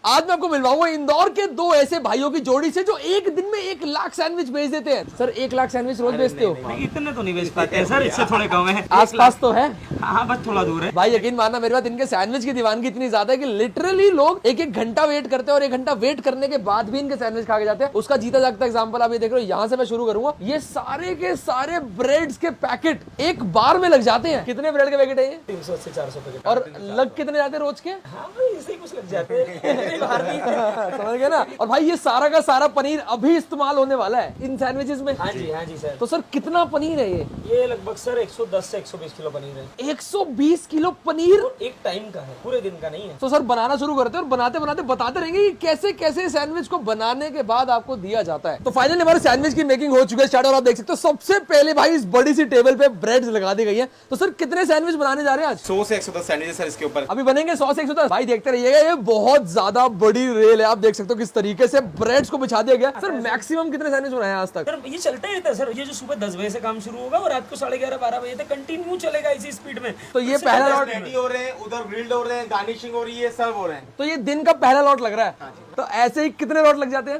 आज मैं आपको मिलवाऊंगा इंदौर के दो ऐसे भाइयों की जोड़ी से जो एक दिन में 1 लाख सैंडविच भेज देते हैं। सर 1 लाख सैंडविच रोज बेचते हो? नहीं, इतने तो नहीं बेच पाते हैं सर, इससे थोड़े कम है। आसपास तो है। हाँ बस थोड़ा दूर है। भाई यकीन मानना मेरे बात, इनके सैंडविच की दीवानगी इतनी ज्यादा है कि लिटरली लोग 1-1 घंटा वेट करते हैं और 1 घंटा वेट करने के बाद भी इनके सैंडविच खा के जाते हैं। उसका जीता जागता एग्जांपल आप ये देख रहे हो, यहाँ से मैं शुरू करूंगा। ये सारे के सारे ब्रेड्स के पैकेट एक बार में लग जाते हैं। कितने ब्रेड के पैकेट है ये? 300 से 400 पैकेट। और लग कितने जाते हैं रोज के? हाँ भाई इसे ही कुछ लग जाते हैं। बाहर नहीं। समझ गए ना। और भाई ये सारा का सारा पनीर अभी इस्तेमाल होने वाला है इन सैंडविचेस में। हाँ जी सर। तो सर कितना पनीर है ये लगभग सर 110 से 120 किलो पनीर है। 120 किलो पनीर एक टाइम का है, पूरे दिन का नहीं है। तो सर बनाना शुरू करते हैं और बनाते बनाते बताते रहेंगे कि कैसे कैसे सैंडविच को बनाने के बाद आपको दिया जाता है। तो फाइनली हमारे सैंडविच की मेकिंग हो चुकी है स्टार्ट, और आप देख सकते हो सबसे पहले भाई इस बड़ी सी टेबल पे ब्रेड्स लगा दी गई है। तो सर कितने सैंडविच बनाने जा रहे हैं आज? 100 से 110 सैंडविच सर इसके ऊपर अभी बनेंगे 100 से 110। भाई देखते रहिएगा, ये बहुत ज्यादा बड़ी रेल है। आप देख सकते हो किस तरीके से ब्रेड्स को बिछा दिया गया। सर मैक्सिमम कितने सैंडविच बनाए हैं आज तक? सर ये चलता ही रहता है सर। ये जो सुबह 10 बजे से काम शुरू होगा और रात को 11:30-12 बजे तक कंटिन्यू चलेगा इसी स्पीड में। तो ये पहला लॉट रेडी हो रहे हैं, उधर ग्रिल्ड हो रहे हैं, गार्निशिंग हो रही है, सर्व हो रहे हैं। तो ये दिन का पहला लॉट लग रहा है। तो ऐसे ही कितने लॉट लग जाते हैं?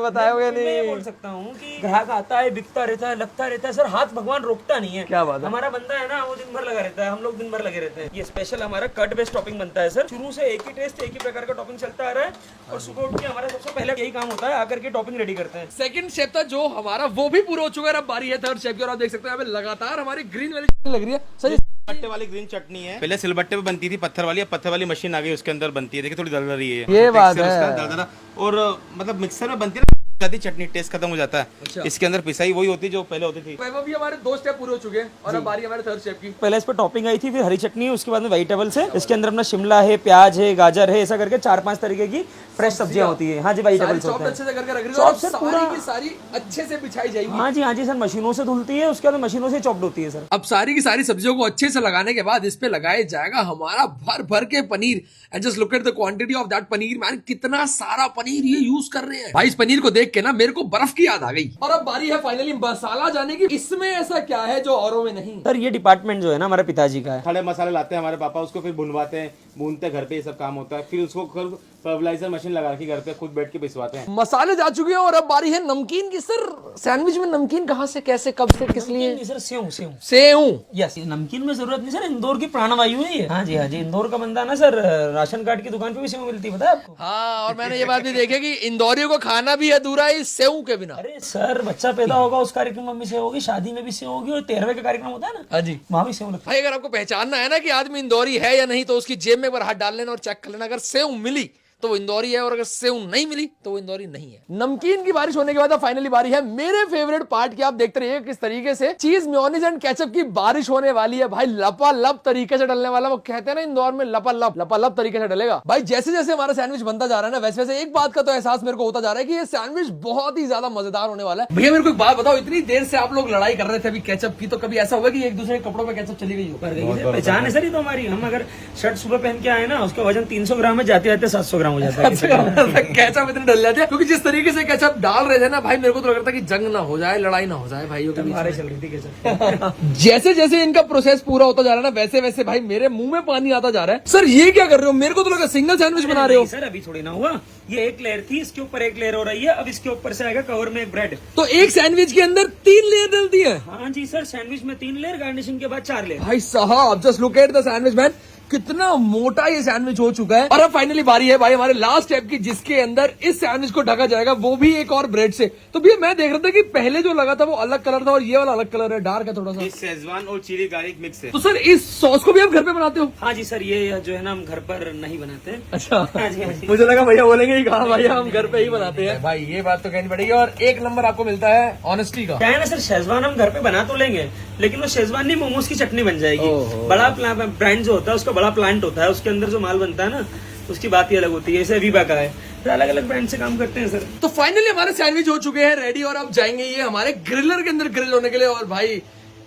बताओगे मैं नहीं? बोल सकता हूँ कि ग्राहक आता है, बिकता रहता है, लगता रहता है सर। हाथ भगवान रोकता नहीं है। क्या बात है। हमारा बंदा है ना, वो दिन भर लगा रहता है, हम लोग दिन भर लगे रहते हैं। ये स्पेशल हमारा कट बेस्ड टॉपिंग बनता है सर। शुरू से एक ही टेस्ट, एक ही प्रकार का टॉपिंग चलता आ रहा है। और सुबह उठ के हमारा सबसे पहले यही काम होता है, आकर के टॉपिंग रेडी करते हैं। सेकंड शेफ था जो हमारा, वो भी पूरा हो चुका है। अब बारी है थर्ड शेफ की, और आप देख सकते हैं यहाँ पे लगातार हमारी ग्रीन वाली लग रही है। सर पत्ते वाली ग्रीन चटनी है। पहले सिलबट्टे पे बनती थी पत्थर वाली, अब पत्थर वाली मशीन आ गई, उसके अंदर बनती है। देखिए थोड़ी दरदर रही है। ये बात टेक्सचर है। उसका दरदरा, और मतलब मिक्सर में बनती है ना चटनी, टेस्ट खत्म हो जाता है। अच्छा। इसके अंदर पिसाई वही होती है जो पहले होती थी। वैभव भी हमारे 2 स्टेप पूरे हो चुके हैं और अब बारी हमारे थर्ड शेफ की। पहले इस पर टॉपिंग आई थी, फिर हरी चटनी है, उसके बाद में वेजिटेबल्स है। इसके अंदर अपना शिमला है, प्याज है, गाजर है, ऐसा करके 4-5 तरीके की फ्रेश सब्जियां होती है। हाँ जी वेजिटेबल्स होते हैं। अच्छे से करके रख रही है चॉप और सर सारी पूरा की सारी अच्छे से बिछाई जाएगी। हाँ जी सर, मशीनों से धुलती है, उसके बाद मशीनों से चॉप्ड होती है सर। अब सारी की सारी सब्जियों को अच्छे से लगाने के बाद इस पे लगाया जाएगा हमारा भर भर के paneer. And just look at the quantity of that paneer. Man कितना सारा पनीर ये यूज कर रहे हैं। भाई इस पनीर को देख के ना मेरे को बर्फ की याद आ गई। और अब बारी है फाइनली मसाला जाने की। इसमें ऐसा क्या है जो औरों में नहीं? सर ये डिपार्टमेंट जो है ना हमारे पिताजी का है। खड़े मसाले लाते हैं हमारे पापा, उसको फिर भुनवाते हैं, भूनते हैं, घर पे ये सब काम होता है। फिर उसको फर्टिलाइजर मशीन लगा के घर पे खुद बैठ के पिसवाते हैं। मसाले जा चुके हैं और अब बारी है नमकीन की। सर सैंडविच में नमकीन कहाँ से, कैसे, कब से, किस लिए? Sir save save. यस, नमकीन में जरूरत नहीं सर, इंदौर की प्राणवायु है ये। हाँ जी इंदौर का बंदा ना सर, राशन कार्ड की दुकान पे भी सेव मिलती है, पता है आपको? हाँ, और मैंने ये बात भी देखी कि इंदौरियों को खाना भी अधूरा है इस सेव के बिना। अरे सर बच्चा पैदा होगा उस कार्यक्रम में भी सेव होगी, शादी में भी सेव होगी, और 13वें का कार्यक्रम होता है ना, हाँ जी, वहाँ भी सेव लगता है। भाई अगर आपको पहचानना है ना कि आदमी इंदौरी है या नहीं, तो उसकी जेब में एक बार हाथ डाल लेना और चेक कर लेना। अगर सेव मिली तो वो इंदौरी है, और अगर सेव नहीं मिली तो वो इंदौरी नहीं है। नमकीन की बारिश होने के बाद अब फाइनली बारी है मेरे फेवरेट पार्ट की। आप देखते रहिए किस तरीके से चीज, मेयोनीज एंड केचप की बारिश होने वाली है। भाई लपालप तरीके से डलने वाला। वो कहते हैं ना इंदौर में लपालप तरीके से डलेगा। भाई जैसे जैसे हमारा सैंडविच बनता जा रहा है ना, वैसे वैसे एक बात का तो एहसास मेरे को होता जा रहा है कि ये सैंडविच बहुत ही ज्यादा मजेदार होने वाला है। भैया मेरे को एक बात बताओ, इतनी देर से आप लोग लड़ाई कर रहे थे अभी केचप की, तो कभी ऐसा हुआ कि एक दूसरे के कपड़ों पे केचप चली गई हो? पहचान है सर ये तो हमारी। हम अगर शर्ट सुबह पहन के आए ना, उसका वजन 300 ग्राम है, जाते जाते 700 ग्राम हो जाता है। केचप इतने डल जाते हैं, क्योंकि जिस तरीके से केचप डाल रहे थे ना भाई, मेरे को तो लग रहा था कि जंग ना हो जाए, लड़ाई ना हो जाए भाइयों के बीच में। चल रही थी केचप। जैसे जैसे इनका प्रोसेस पूरा होता जा रहा है ना, वैसे वैसे भाई मेरे मुंह में पानी आता जा रहा है। सर ये क्या कर रहे हो? मेरे को तो लगा सिंगल सैंडविच बना रहे हो। सर अभी थोड़ी ना हुआ, ये एक लेयर थी, इसके ऊपर एक लेयर हो रही है। अब इसके ऊपर से आएगा कवर में एक ब्रेड। तो एक सैंडविच के अंदर 3 लेयर डलती है? हाँ जी सर, सैंडविच में 3 लेयर, गार्निशिंग के बाद 4 लेयर। भाई साहब just look at the sandwich man, कितना मोटा ये सैंडविच हो चुका है। और अब फाइनली बारी है भाई हमारे लास्ट स्टेप की, जिसके अंदर इस सैंडविच को ढका जाएगा, वो भी एक और ब्रेड से। तो भैया मैं देख रहा था कि पहले जो लगा था वो अलग कलर था और ये वाला अलग कलर है, डार्क है थोड़ा सा। शेजवान और चिली गार्लिक मिक्स है। तो सर इस सॉस को भी आप घर पे बनाते हो? हाँ जी सर, ये जो है ना हम घर पर नहीं बनाते हैं। अच्छा, हाँ जी, हाँ जी। मुझे लगा भैया बोलेंगे कि हाँ भैया हम घर पे ही बनाते हैं। भाई ये बात तो कहनी पड़ेगी, और 1 नंबर आपको मिलता है ऑनेस्टी का। क्या है ना सर, शेजवान हम घर पे बना तो लेंगे, लेकिन वो शेजवान नहीं, मोमोज की चटनी बन जाएगी। बड़ा ब्रांड जो होता है उसका बड़ा प्लांट होता है, उसके अंदर जो माल बनता है ना, उसकी बात ही अलग होती है। जैसे वीबा का है, तो अलग अलग ब्रांड से काम करते हैं सर। तो फाइनली हमारे सैंडविच हो चुके हैं रेडी, और अब जाएंगे ये हमारे ग्रिलर के अंदर ग्रिल होने के लिए। और भाई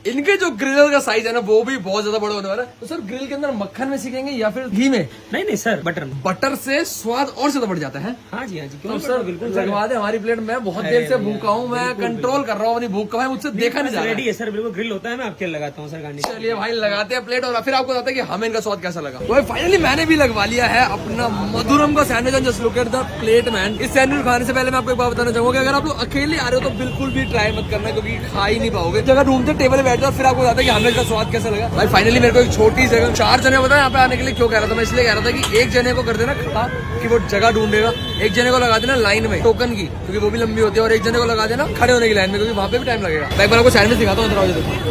इनके जो ग्रिल का साइज है ना वो भी बहुत ज्यादा बड़ा होने वाला है। तो सर ग्रिल के अंदर मक्खन में सीखेंगे या फिर घी में? नहीं सर, बटर में। बटर से स्वाद और ज्यादा बढ़ जाता है। हाँ जी हाँ जी, तो सर बिल्कुल लगवा दे हमारी प्लेट। मैं बहुत देर से भूखा हूँ, मैं कंट्रोल कर रहा हूँ अपनी भूख का, मैं मुझसे देखा नहीं जा रहा। रेडी है सर, बिल्कुल ग्रिल होता है, मैं आपके लिए लगाता हूँ सर गार्निश। चलिए भाई लगाते हैं प्लेट और फिर आपको बताते हैं कि हमें इनका स्वाद कैसा लगा। तो फाइनली मैंने भी लगवा लिया है अपना मधुरम का sandwich and just look at the plate man. इस सैंडविच खाने से पहले मैं आपको एक बात बताना चाहूंगा कि अगर आप लोग अकेले आ रहे हो तो बिल्कुल भी ट्राई मत करना, क्योंकि खा ही नहीं पाओगे। जगह ढूंढते टेबल पे बैठ जाओ, फिर आपको बताते हैं कि हमें इसका स्वाद कैसा लगा। भाई फाइनली मेरे को एक छोटी जगह 4 जने बताया यहाँ पे आने के लिए क्यों कह रहा था। मैं इसलिए कह रहा था कि एक जने को कर देना खड़ा कि वो जगह ढूंढेगा, एक जने को लगा देना लाइन में टोकन की, क्योंकि वो भी लंबी होती है, और एक जने को लगा देना खड़े होने की लाइन में, क्योंकि वहाँ पे भी टाइम लगेगा। मैं एक बार आपको सैंडविच दिखाता हूँ।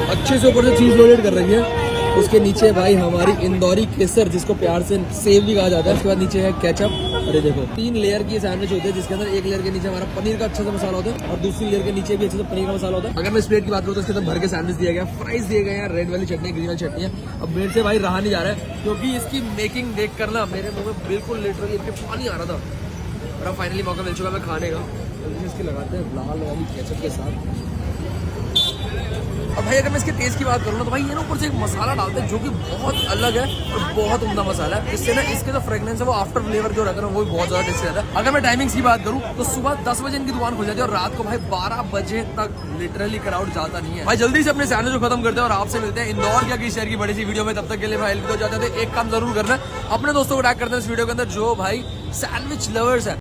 अच्छे से ऊपर से चीज लोडेड कर रही है, उसके नीचे भाई हमारी इंदौरी केसर जिसको प्यार से सेव भी कहा जाता है, उसके बाद नीचे है केचप। अरे देखो 3 लेयर की सैंडविच होती है, जिसके अंदर एक लेयर के नीचे हमारा पनीर का अच्छा सा मसाला होता है और दूसरी लेयर के नीचे भी अच्छे से पनीर का मसाला होता है। अगर मैं इस प्लेट की बात करूँ तो इसके अंदर भर के सैंडविच दिया गया, फ्राइज दिए गए हैं, रेड वाली चटनी, ग्रीन वाली चटनी है। अब मेरे से भाई रहा नहीं जा रहा है, क्योंकि इसकी मेकिंग देख कर ना मेरे मुंह में बिल्कुल लिटरली पानी आ रहा था। और अब फाइनली मौका मिल चुका मैं खाने का। जल्दी इसकी लगाते हैं लाल वाली केचप के साथ। और भाई अगर मैं इसके टेस्ट की बात करूँ ना तो भाई ये ना ऊपर से एक मसाला डालते हैं जो कि बहुत अलग है और बहुत उम्दा मसाला है, जिससे ना इसके जो फ्रेग्रेंस है वो आफ्टर फ्लेवर जो रहता है वो भी बहुत ज्यादा टेस्टी रहता है। अगर मैं टाइमिंग्स की बात करूँ तो सुबह 10 बजे इनकी दुकान खुल जाती है और रात को भाई 12 बजे तक लिटरली क्राउड जाता नहीं है। भाई जल्दी से अपने सैंडविच को खत्म करते हैं और आपसे मिलते हैं इंदौर या किसी शहर की बड़ी सी वीडियो में। तब तक के लिए भाई अलविदा जाते थे। एक काम जरूर करना है, अपने दोस्तों को टैग करते हैं इस वीडियो के अंदर जो भाई सैंडविच लवर्स है।